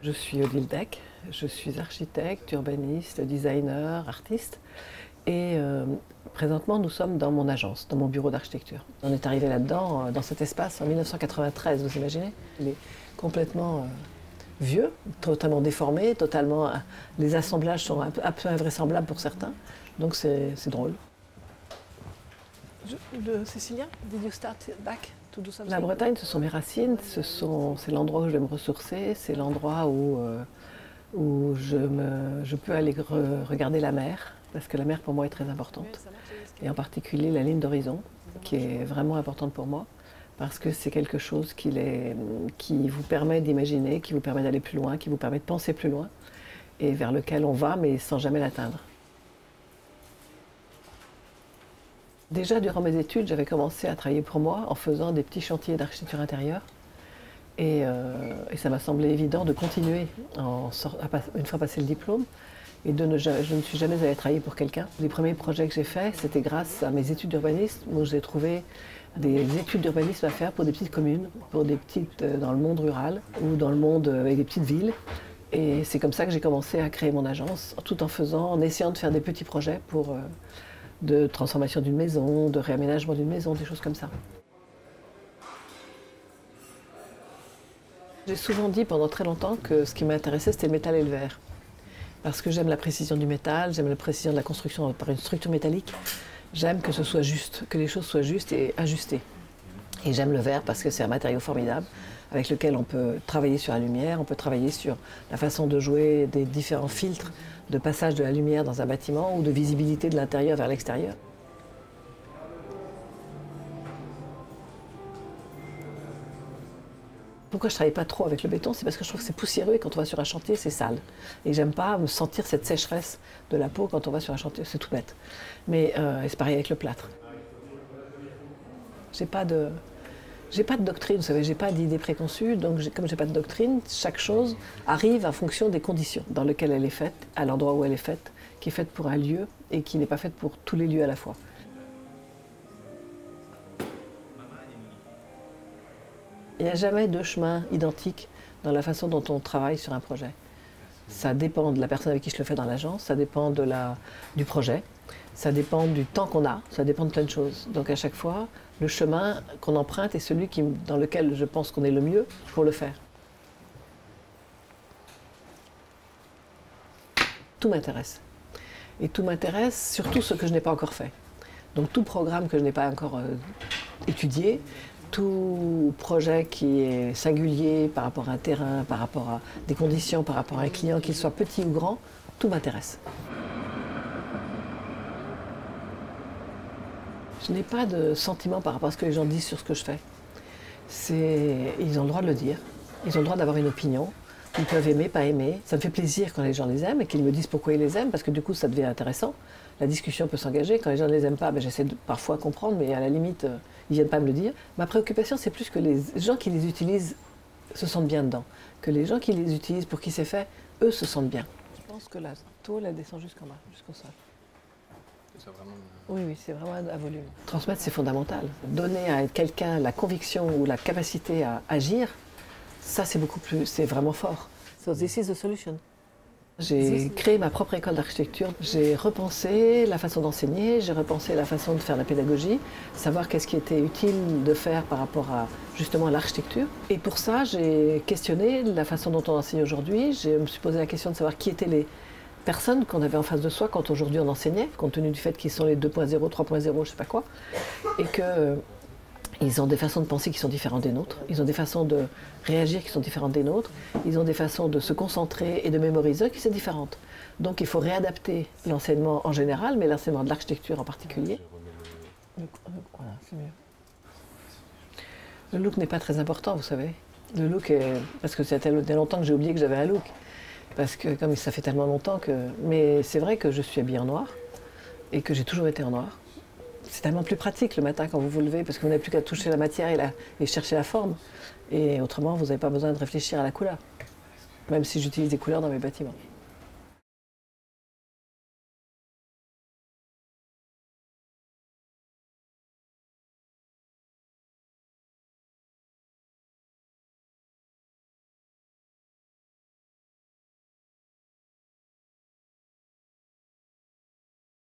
Je suis Odile Deck, je suis architecte, urbaniste, designer, artiste. Et présentement, nous sommes dans mon agence, dans mon bureau d'architecture. On est arrivé là-dedans, dans cet espace, en 1993, vous imaginez? Il est complètement vieux, totalement déformé, totalement... les assemblages sont un peu invraisemblables pour certains, donc c'est drôle. Cécilia, did you start back to do something? La Bretagne, ce sont mes racines, c'est l'endroit où je vais me ressourcer, c'est l'endroit où je peux aller regarder la mer, parce que la mer pour moi est très importante, et en particulier la ligne d'horizon, qui est vraiment importante pour moi, parce que c'est quelque chose qui vous permet d'imaginer, qui vous permet d'aller plus loin, qui vous permet de penser plus loin, et vers lequel on va, mais sans jamais l'atteindre. Déjà, durant mes études, j'avais commencé à travailler pour moi en faisant des petits chantiers d'architecture intérieure. Et ça m'a semblé évident de continuer une fois passé le diplôme. Et je ne suis jamais allée travailler pour quelqu'un. Les premiers projets que j'ai faits, c'était grâce à mes études d'urbanisme, où j'ai trouvé des études d'urbanisme à faire pour des petites communes, dans le monde rural ou dans le monde avec des petites villes. Et c'est comme ça que j'ai commencé à créer mon agence, en essayant de faire des petits projets de transformation d'une maison, de réaménagement d'une maison, des choses comme ça. J'ai souvent dit pendant très longtemps que ce qui m'intéressait, c'était le métal et le verre. Parce que j'aime la précision du métal, j'aime la précision de la construction par une structure métallique. J'aime que ce soit juste, que les choses soient justes et ajustées. Et j'aime le verre parce que c'est un matériau formidable avec lequel on peut travailler sur la lumière, on peut travailler sur la façon de jouer des différents filtres de passage de la lumière dans un bâtiment ou de visibilité de l'intérieur vers l'extérieur. Pourquoi je ne travaille pas trop avec le béton? C'est parce que je trouve que c'est poussiéreux et quand on va sur un chantier, c'est sale. Et j'aime pas me sentir cette sécheresse de la peau quand on va sur un chantier, c'est tout bête. Mais c'est pareil avec le plâtre. J'ai pas de doctrine, vous savez, j'ai pas d'idée préconçue, donc comme j'ai pas de doctrine, chaque chose arrive en fonction des conditions dans lesquelles elle est faite, à l'endroit où elle est faite, qui est faite pour un lieu et qui n'est pas faite pour tous les lieux à la fois. Il n'y a jamais deux chemins identiques dans la façon dont on travaille sur un projet. Ça dépend de la personne avec qui je le fais dans l'agence, ça dépend du projet, ça dépend du temps qu'on a, ça dépend de plein de choses. Donc à chaque fois, le chemin qu'on emprunte est celui dans lequel je pense qu'on est le mieux pour le faire. Tout m'intéresse. Et tout m'intéresse, surtout ce que je n'ai pas encore fait. Donc tout programme que je n'ai pas encore étudié, tout projet qui est singulier par rapport à un terrain, par rapport à des conditions, par rapport à un client, qu'il soit petit ou grand, tout m'intéresse. Je n'ai pas de sentiment par rapport à ce que les gens disent sur ce que je fais. Ils ont le droit de le dire, ils ont le droit d'avoir une opinion, ils peuvent aimer, pas aimer. Ça me fait plaisir quand les gens les aiment et qu'ils me disent pourquoi ils les aiment, parce que du coup ça devient intéressant. La discussion peut s'engager. Quand les gens ne les aiment pas, j'essaie de parfois comprendre, mais à la limite, ils ne viennent pas me le dire. Ma préoccupation, c'est plus que les gens qui les utilisent se sentent bien dedans. Que les gens qui les utilisent pour qui c'est fait, eux se sentent bien. Je pense que la tôle, elle descend jusqu'en bas, jusqu'au sol. Oui, c'est vraiment un volume. Transmettre, c'est fondamental. Donner à quelqu'un la conviction ou la capacité à agir, ça c'est vraiment fort. So this is the solution. J'ai créé ma propre école d'architecture. J'ai repensé la façon d'enseigner, j'ai repensé la façon de faire la pédagogie, savoir qu'est-ce qui était utile de faire par rapport à justement l'architecture. Et pour ça, j'ai questionné la façon dont on enseigne aujourd'hui. Je me suis posé la question de savoir qui étaient les personnes qu'on avait en face de soi quand aujourd'hui on enseignait, compte tenu du fait qu'ils sont les 2.0, 3.0, je sais pas quoi, et qu'ils ont des façons de penser qui sont différentes des nôtres, ils ont des façons de réagir qui sont différentes des nôtres, ils ont des façons de se concentrer et de mémoriser qui sont différentes. Donc il faut réadapter l'enseignement en général, mais l'enseignement de l'architecture en particulier. Voilà, c'est mieux. Le look n'est pas très important, vous savez. Le look parce que ça fait longtemps que j'ai oublié que j'avais un look. Parce que comme ça fait tellement longtemps que... Mais c'est vrai que je suis habillée en noir et que j'ai toujours été en noir. C'est tellement plus pratique le matin quand vous vous levez parce que vous n'avez plus qu'à toucher la matière et chercher la forme. Et autrement, vous n'avez pas besoin de réfléchir à la couleur. Même si j'utilise des couleurs dans mes bâtiments.